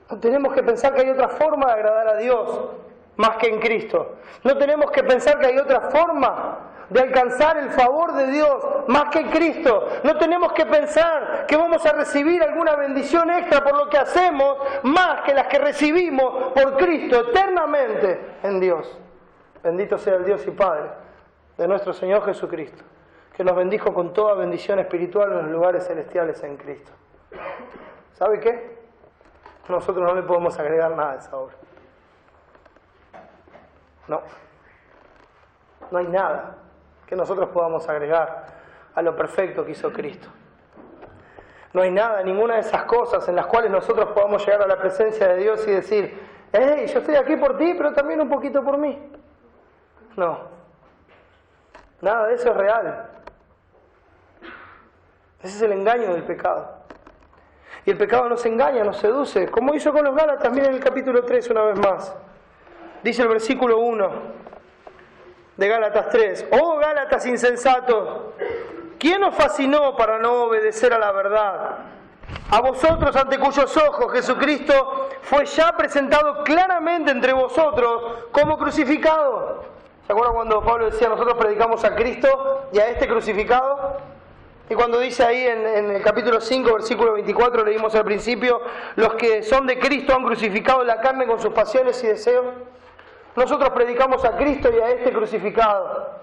No tenemos que pensar que hay otra forma de agradar a Dios más que en Cristo. No tenemos que pensar que hay otra forma de alcanzar el favor de Dios más que en Cristo. No tenemos que pensar que vamos a recibir alguna bendición extra por lo que hacemos más que las que recibimos por Cristo eternamente en Dios. Bendito sea el Dios y Padre de nuestro Señor Jesucristo, que nos bendijo con toda bendición espiritual en los lugares celestiales en Cristo. ¿Sabe qué? Nosotros no le podemos agregar nada a esa obra. No hay nada que nosotros podamos agregar a lo perfecto que hizo Cristo. No hay nada, ninguna de esas cosas en las cuales nosotros podamos llegar a la presencia de Dios y decir: hey, yo estoy aquí por ti, pero también un poquito por mí. No, nada de eso es real. Ese es el engaño del pecado. Y el pecado nos engaña, nos seduce, como hizo con los Gálatas. Miren el capítulo 3 una vez más. Dice el versículo 1 de Gálatas 3. Oh Gálatas insensatos, ¿quién os fascinó para no obedecer a la verdad? A vosotros ante cuyos ojos Jesucristo fue ya presentado claramente entre vosotros como crucificado. ¿Se acuerdan cuando Pablo decía: nosotros predicamos a Cristo y a este crucificado? Y cuando dice ahí en el capítulo 5, versículo 24, leímos al principio: los que son de Cristo han crucificado la carne con sus pasiones y deseos. Nosotros predicamos a Cristo y a este crucificado.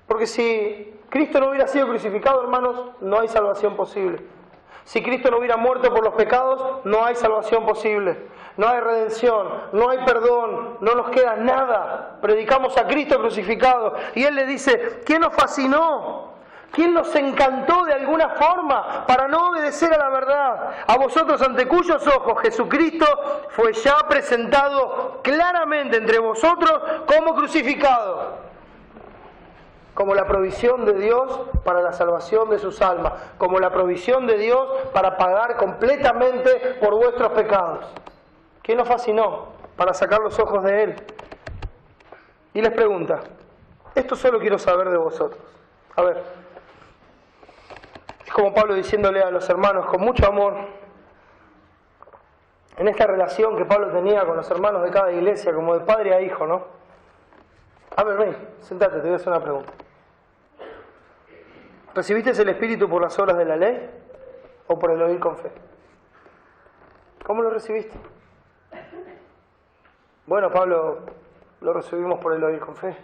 Porque si Cristo no hubiera sido crucificado, hermanos, no hay salvación posible. Si Cristo no hubiera muerto por los pecados, no hay salvación posible. No hay redención, no hay perdón, no nos queda nada. Predicamos a Cristo crucificado. Y Él le dice: ¿quién nos fascinó? ¿Quién nos encantó de alguna forma para no obedecer a la verdad? A vosotros ante cuyos ojos Jesucristo fue ya presentado claramente entre vosotros como crucificado. como la provisión de Dios para la salvación de sus almas, como la provisión de Dios para pagar completamente por vuestros pecados. ¿Quién nos fascinó para sacar los ojos de Él? Y les pregunta, esto solo quiero saber de vosotros. A ver, es como Pablo diciéndole a los hermanos con mucho amor, en esta relación que Pablo tenía con los hermanos de cada iglesia, como de padre a hijo, ¿no? A ver, ven, sentate, te voy a hacer una pregunta. ¿Recibiste el Espíritu por las obras de la ley o por el oír con fe? ¿Cómo lo recibiste? Bueno, Pablo, lo recibimos por el oír con fe.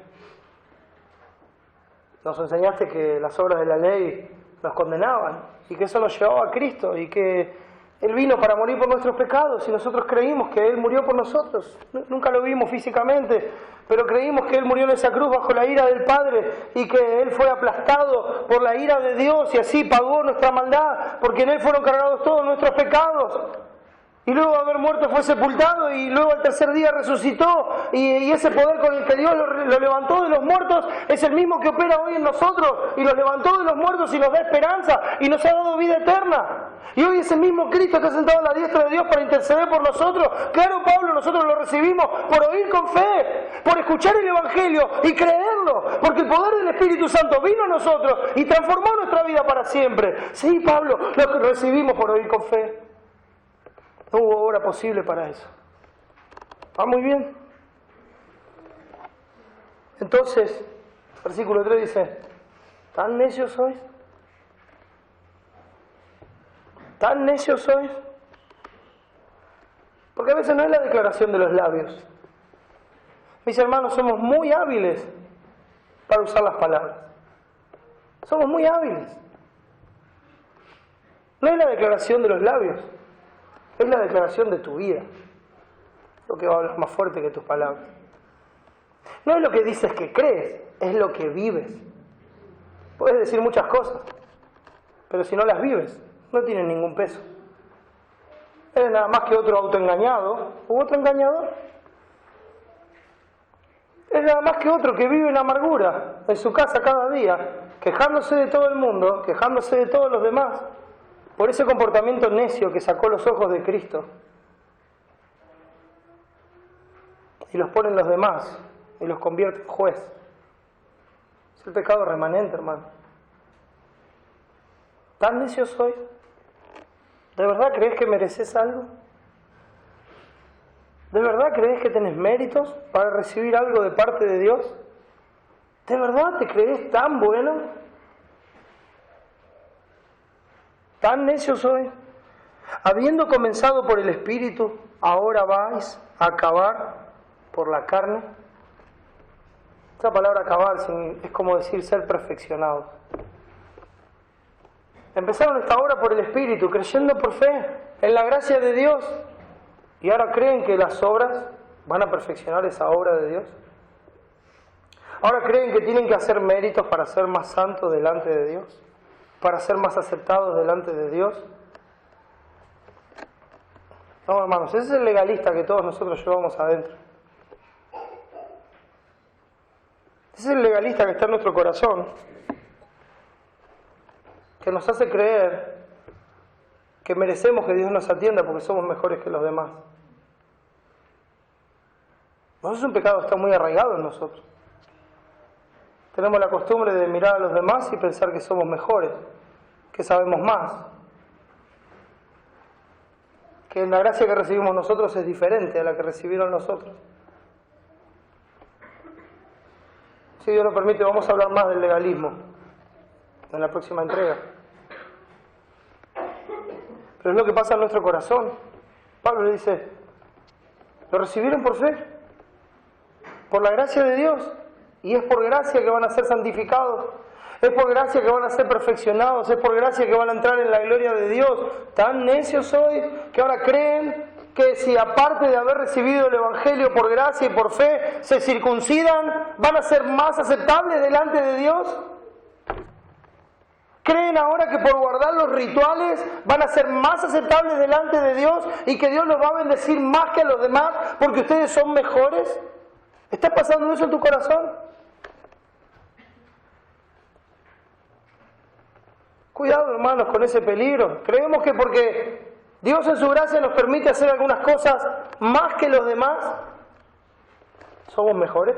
Nos enseñaste que las obras de la ley nos condenaban y que eso nos llevaba a Cristo y que Él vino para morir por nuestros pecados y nosotros creímos que Él murió por nosotros. Nunca lo vimos físicamente, pero creímos que Él murió en esa cruz bajo la ira del Padre y que Él fue aplastado por la ira de Dios y así pagó nuestra maldad, porque en Él fueron cargados todos nuestros pecados. Y luego de haber muerto fue sepultado y luego al tercer día resucitó y ese poder con el que Dios lo levantó de los muertos es el mismo que opera hoy en nosotros y los levantó de los muertos y nos da esperanza y nos ha dado vida eterna. Y hoy ese mismo Cristo está sentado a la diestra de Dios para interceder por nosotros. Claro, Pablo, nosotros lo recibimos por oír con fe, por escuchar el Evangelio y creerlo, porque el poder del Espíritu Santo vino a nosotros y transformó nuestra vida para siempre. Sí, Pablo, lo recibimos por oír con fe. No hubo obra posible para eso. ¿Va muy bien? Entonces, versículo 3 dice, ¿tan necios sois? ¿Tan necios sois? Porque a veces no es la declaración de los labios. Mis hermanos, somos muy hábiles para usar las palabras. Somos muy hábiles. No es la declaración de los labios. Es la declaración de tu vida, lo que va a hablar más fuerte que tus palabras. No es lo que dices que crees, es lo que vives. Puedes decir muchas cosas, pero si no las vives, no tienen ningún peso. Eres nada más que otro autoengañado u otro engañador. Es nada más que otro que vive en amargura en su casa cada día, quejándose de todo el mundo, quejándose de todos los demás. Por ese comportamiento necio que sacó los ojos de Cristo y los pone en los demás y los convierte en juez. Es el pecado remanente, hermano. ¿Tan necio soy? ¿De verdad crees que mereces algo? ¿De verdad crees que tenés méritos para recibir algo de parte de Dios? ¿De verdad te crees tan bueno? ¿Tan necio soy? Habiendo comenzado por el Espíritu, ¿ahora vais a acabar por la carne? Esa palabra acabar es como decir ser perfeccionados. Empezaron esta obra por el Espíritu, creyendo por fe en la gracia de Dios. ¿Y ahora creen que las obras van a perfeccionar esa obra de Dios? ¿Ahora creen que tienen que hacer méritos para ser más santos delante de Dios? ¿Para ser más aceptados delante de Dios? No, hermanos, ese es el legalista que todos nosotros llevamos adentro. Ese es el legalista que está en nuestro corazón, que nos hace creer que merecemos que Dios nos atienda porque somos mejores que los demás. No, es un pecado que está muy arraigado en nosotros. Tenemos la costumbre de mirar a los demás y pensar que somos mejores, que sabemos más, que la gracia que recibimos nosotros es diferente a la que recibieron nosotros. Si Dios lo permite, vamos a hablar más del legalismo en la próxima entrega. Pero es lo que pasa en nuestro corazón. Pablo le dice, ¿lo recibieron por fe? Por la gracia de Dios. Y es por gracia que van a ser santificados. Es por gracia que van a ser perfeccionados. Es por gracia que van a entrar en la gloria de Dios. Tan necios hoy que ahora creen que si aparte de haber recibido el Evangelio por gracia y por fe se circuncidan, van a ser más aceptables delante de Dios. ¿Creen ahora que por guardar los rituales van a ser más aceptables delante de Dios y que Dios los va a bendecir más que a los demás porque ustedes son mejores? ¿Está pasando eso en tu corazón? Cuidado, hermanos, con ese peligro. Creemos que porque Dios en su gracia nos permite hacer algunas cosas más que los demás, ¿somos mejores?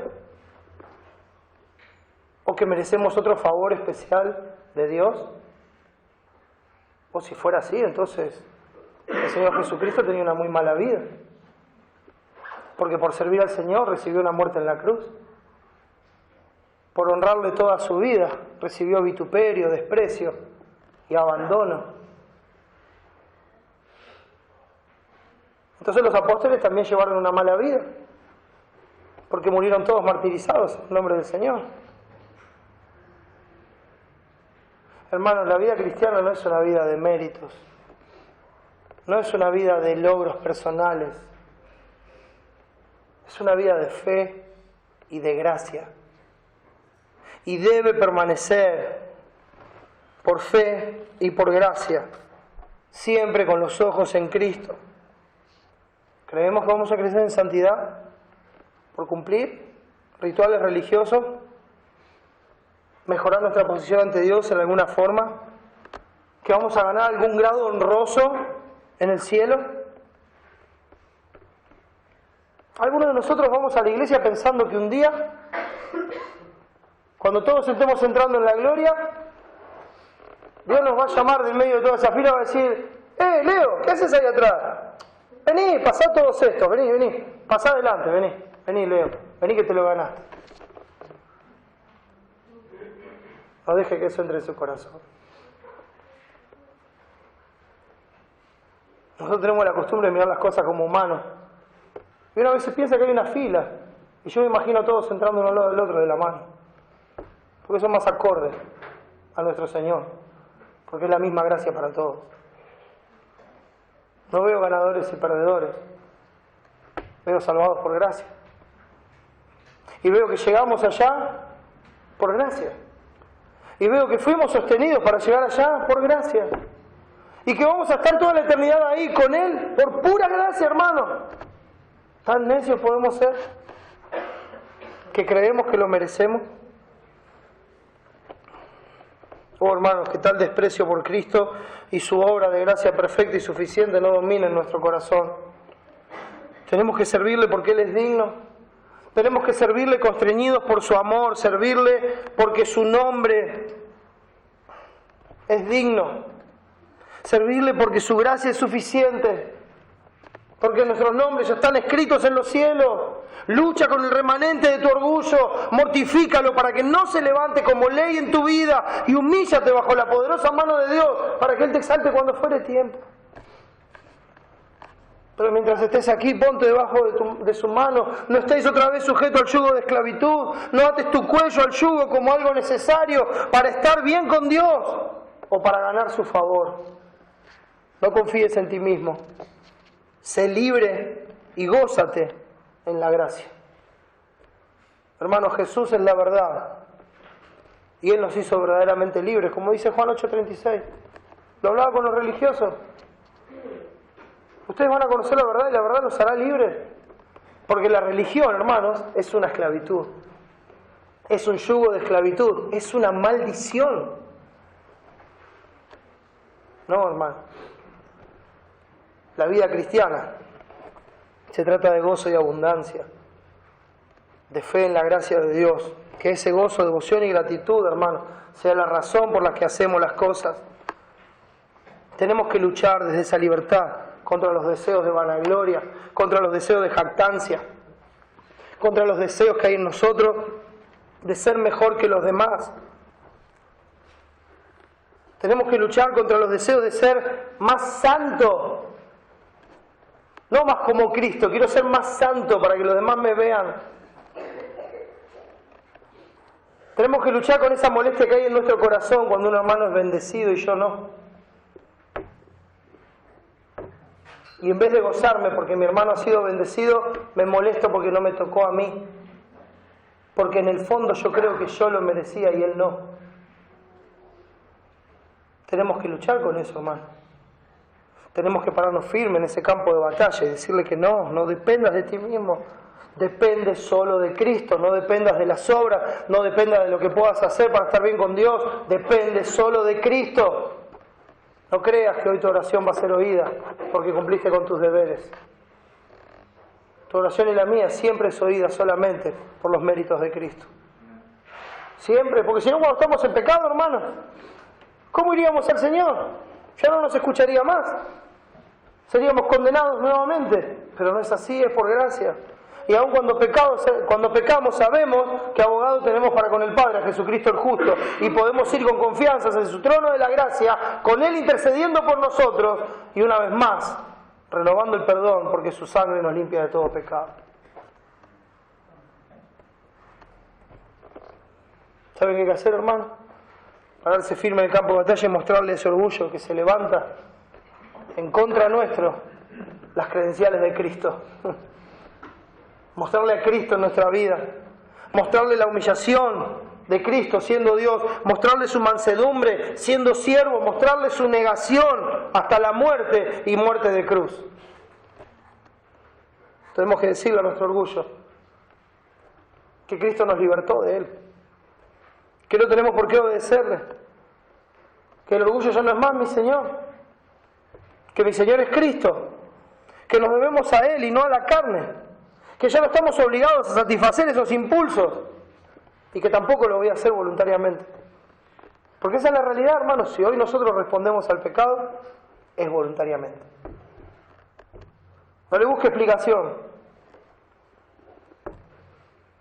¿O que merecemos otro favor especial de Dios? O si fuera así, entonces el Señor Jesucristo tenía una muy mala vida. Porque por servir al Señor recibió una muerte en la cruz. Por honrarle toda su vida recibió vituperio, desprecio y abandono. Entonces los apóstoles también llevaron una mala vida, porque murieron todos martirizados en nombre del Señor. Hermanos, la vida cristiana no es una vida de méritos, no es una vida de logros personales, es una vida de fe y de gracia. Y debe permanecer por fe y por gracia, siempre con los ojos en Cristo. ¿Creemos que vamos a crecer en santidad por cumplir rituales religiosos? ¿Mejorar nuestra posición ante Dios en alguna forma? ¿Que vamos a ganar algún grado honroso en el cielo? Algunos de nosotros vamos a la iglesia pensando que un día, cuando todos estemos entrando en la gloria, Dios nos va a llamar del medio de toda esa fila y va a decir: Leo, ¿qué haces ahí atrás? Vení, pasá todos estos, vení, pasá adelante, vení Leo, vení que te lo ganaste. No deje que eso entre en su corazón. Nosotros tenemos la costumbre de mirar las cosas como humanos. Y una vez se piensa que hay una fila, y yo me imagino a todos entrando uno al lado del otro de la mano. Porque son más acordes a nuestro Señor, porque es la misma gracia para todos. No veo ganadores y perdedores, veo salvados por gracia. Y veo que llegamos allá por gracia. Y veo que fuimos sostenidos para llegar allá por gracia. Y que vamos a estar toda la eternidad ahí con Él por pura gracia, hermano. ¿Tan necios podemos ser que creemos que lo merecemos? Oh, hermanos, que tal desprecio por Cristo y su obra de gracia perfecta y suficiente no domina en nuestro corazón. Tenemos que servirle porque Él es digno. Tenemos que servirle constreñidos por su amor, servirle porque su nombre es digno. Servirle porque su gracia es suficiente. Porque nuestros nombres ya están escritos en los cielos. Lucha con el remanente de tu orgullo, mortifícalo para que no se levante como ley en tu vida y humíllate bajo la poderosa mano de Dios para que Él te exalte cuando fuere tiempo. Pero mientras estés aquí, ponte debajo de su mano, no estés otra vez sujeto al yugo de esclavitud, no ates tu cuello al yugo como algo necesario para estar bien con Dios o para ganar su favor. No confíes en ti mismo, sé libre y gózate en la gracia. Hermanos, Jesús es la verdad y Él nos hizo verdaderamente libres, como dice Juan 8:36. Lo hablaba con los religiosos. Ustedes van a conocer la verdad y la verdad los hará libres. Porque la religión, hermanos, es una esclavitud. Es un yugo de esclavitud. Es una maldición. No, hermano. La vida cristiana se trata de gozo y abundancia, de fe en la gracia de Dios. Que ese gozo, devoción y gratitud, hermano, sea la razón por la que hacemos las cosas. Tenemos que luchar desde esa libertad contra los deseos de vanagloria, contra los deseos de jactancia, contra los deseos que hay en nosotros de ser mejor que los demás. Tenemos que luchar contra los deseos de ser más santo, no más como Cristo. Quiero ser más santo para que los demás me vean. Tenemos que luchar con esa molestia que hay en nuestro corazón cuando un hermano es bendecido y yo no. Y en vez de gozarme porque mi hermano ha sido bendecido, me molesto porque no me tocó a mí. Porque en el fondo yo creo que yo lo merecía y él no. Tenemos que luchar con eso, hermano. Tenemos que pararnos firmes en ese campo de batalla y decirle que no dependas de ti mismo. Depende solo de Cristo, no dependas de las obras, no dependas de lo que puedas hacer para estar bien con Dios, depende solo de Cristo. No creas que hoy tu oración va a ser oída porque cumpliste con tus deberes. Tu oración y la mía siempre es oída solamente por los méritos de Cristo. Siempre, porque si no, cuando estamos en pecado, hermanos, ¿cómo iríamos al Señor? Ya no nos escucharía más. Seríamos condenados nuevamente. Pero no es así, es por gracia. Y aun cuando pecamos, sabemos que abogado tenemos para con el Padre, a Jesucristo el justo, y podemos ir con confianza en su trono de la gracia, con Él intercediendo por nosotros, y una vez más, renovando el perdón, porque su sangre nos limpia de todo pecado. ¿Saben qué hay que hacer, hermano? Pararse firme en el campo de batalla y mostrarle ese orgullo que se levanta en contra nuestro, las credenciales de Cristo. Mostrarle a Cristo en nuestra vida, mostrarle la humillación de Cristo siendo Dios, mostrarle su mansedumbre siendo siervo, mostrarle su negación hasta la muerte y muerte de cruz. Tenemos que decirle a nuestro orgullo que Cristo nos libertó de Él, que no tenemos por qué obedecerle, que el orgullo ya no es más mi Señor, que mi Señor es Cristo, que nos debemos a Él y no a la carne, que ya no estamos obligados a satisfacer esos impulsos y que tampoco lo voy a hacer voluntariamente. Porque esa es la realidad, hermanos. Si hoy nosotros respondemos al pecado, es voluntariamente. No le busque explicación.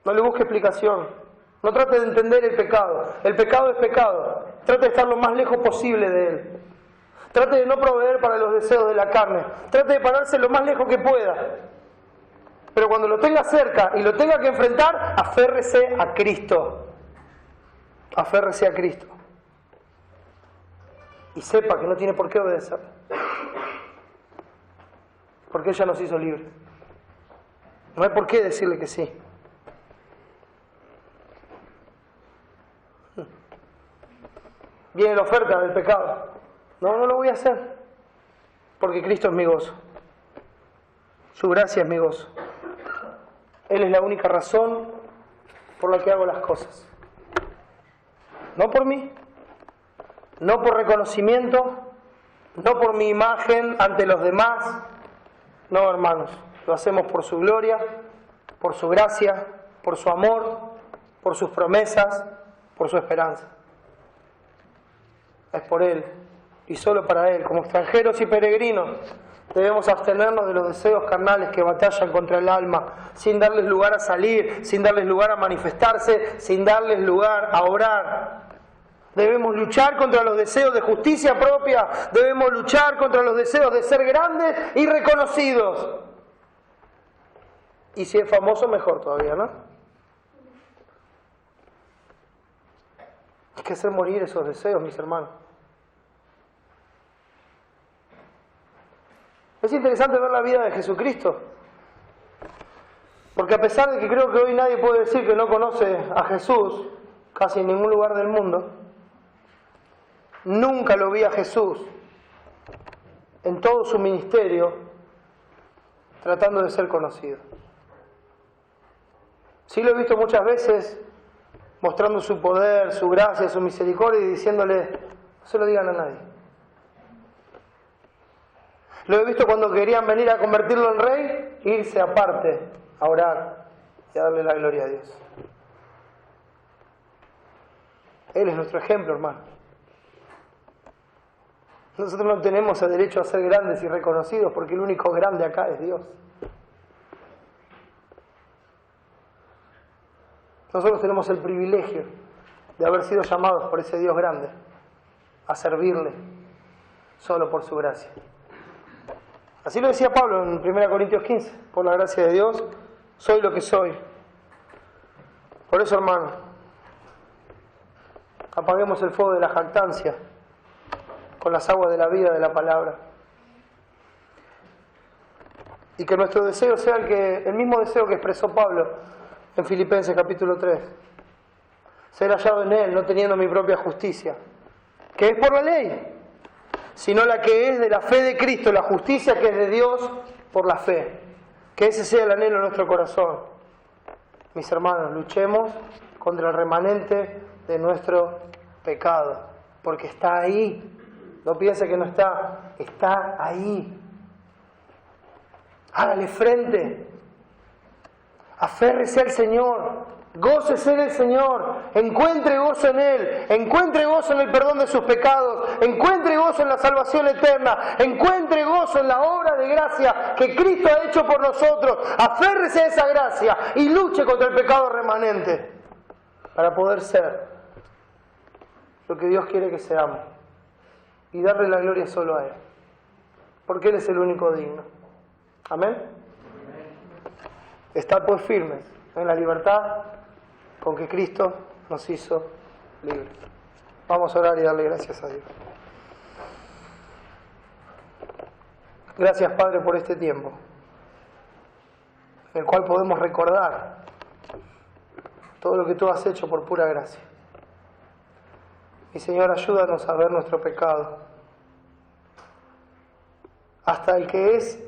No le busque explicación. No trate de entender el pecado. El pecado es pecado. Trate de estar lo más lejos posible de él. Trate de no proveer para los deseos de la carne. Trate de pararse lo más lejos que pueda. Pero cuando lo tenga cerca y lo tenga que enfrentar, aférrese a Cristo. Aférrese a Cristo. Y sepa que no tiene por qué obedecer. Porque ella nos hizo libres. No hay por qué decirle que sí. Viene la oferta del pecado. No lo voy a hacer. Porque Cristo es mi gozo. Su gracia es mi gozo. Él es la única razón por la que hago las cosas. No por mí, no por reconocimiento, no por mi imagen ante los demás. No, hermanos, lo hacemos por su gloria, por su gracia, por su amor, por sus promesas, por su esperanza. Es por Él y solo para Él. Como extranjeros y peregrinos debemos abstenernos de los deseos carnales que batallan contra el alma, sin darles lugar a salir, sin darles lugar a manifestarse, sin darles lugar a orar. Debemos luchar contra los deseos de justicia propia, debemos luchar contra los deseos de ser grandes y reconocidos. Y si es famoso, mejor todavía, ¿no? Hay que hacer morir esos deseos, mis hermanos. Es interesante ver la vida de Jesucristo, porque a pesar de que creo que hoy nadie puede decir que no conoce a Jesús, casi en ningún lugar del mundo, nunca lo vi a Jesús en todo su ministerio tratando de ser conocido. Sí lo he visto muchas veces mostrando su poder, su gracia, su misericordia y diciéndole, no se lo digan a nadie. Lo he visto cuando querían venir a convertirlo en rey, irse aparte a orar y a darle la gloria a Dios. Él es nuestro ejemplo, hermano. Nosotros no tenemos el derecho a ser grandes y reconocidos porque el único grande acá es Dios. Nosotros tenemos el privilegio de haber sido llamados por ese Dios grande a servirle solo por su gracia. Así lo decía Pablo en 1 Corintios 15. Por la gracia de Dios, soy lo que soy. Por eso, hermano, apaguemos el fuego de la jactancia con las aguas de la vida de la palabra. Y que nuestro deseo sea el mismo deseo que expresó Pablo en Filipenses capítulo 3. Ser hallado en Él, no teniendo mi propia justicia, que es por la ley, sino la que es de la fe de Cristo, la justicia que es de Dios por la fe. Que ese sea el anhelo de nuestro corazón. mis hermanos, luchemos contra el remanente de nuestro pecado, porque está ahí. No piense que no está, está ahí. Hágale frente. Aférrese al Señor. Gócese en el Señor. Encuentre gozo en Él. Encuentre gozo en el perdón de sus pecados. Encuentre gozo en la salvación eterna. Encuentre gozo en la obra de gracia que Cristo ha hecho por nosotros. Aférrese a esa gracia y luche contra el pecado remanente para poder ser lo que Dios quiere que seamos y darle la gloria solo a Él, porque Él es el único digno. Amén. Estad pues firmes en la libertad con que Cristo nos hizo libres. Vamos a orar y darle gracias a Dios. Gracias, Padre, por este tiempo en el cual podemos recordar todo lo que Tú has hecho por pura gracia. Y Señor, ayúdanos a ver nuestro pecado, hasta el que es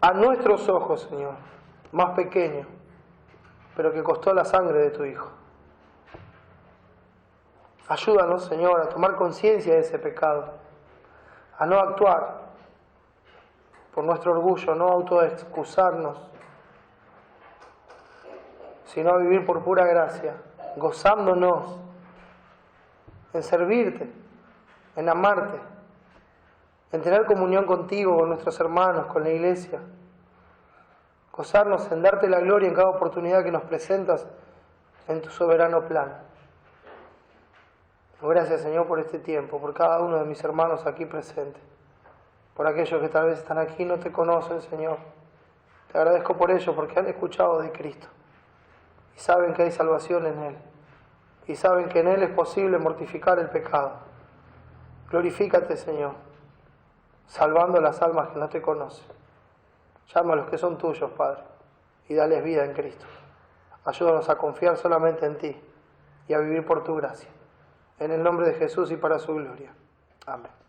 a nuestros ojos, Señor, más pequeño, pero que costó la sangre de Tu Hijo. Ayúdanos, Señor, a tomar conciencia de ese pecado, a no actuar por nuestro orgullo, no autoexcusarnos, sino a vivir por pura gracia, gozándonos en servirte, en amarte, en tener comunión contigo, con nuestros hermanos, con la iglesia. Gozarnos en darte la gloria en cada oportunidad que nos presentas en Tu soberano plan. Gracias, Señor, por este tiempo, por cada uno de mis hermanos aquí presentes, por aquellos que tal vez están aquí y no Te conocen, Señor. Te agradezco por ello, porque han escuchado de Cristo y saben que hay salvación en Él, y saben que en Él es posible mortificar el pecado. Glorifícate, Señor, salvando las almas que no Te conocen. Llama a los que son Tuyos, Padre, y dales vida en Cristo. Ayúdanos a confiar solamente en Ti y a vivir por Tu gracia. En el nombre de Jesús y para Su gloria. Amén.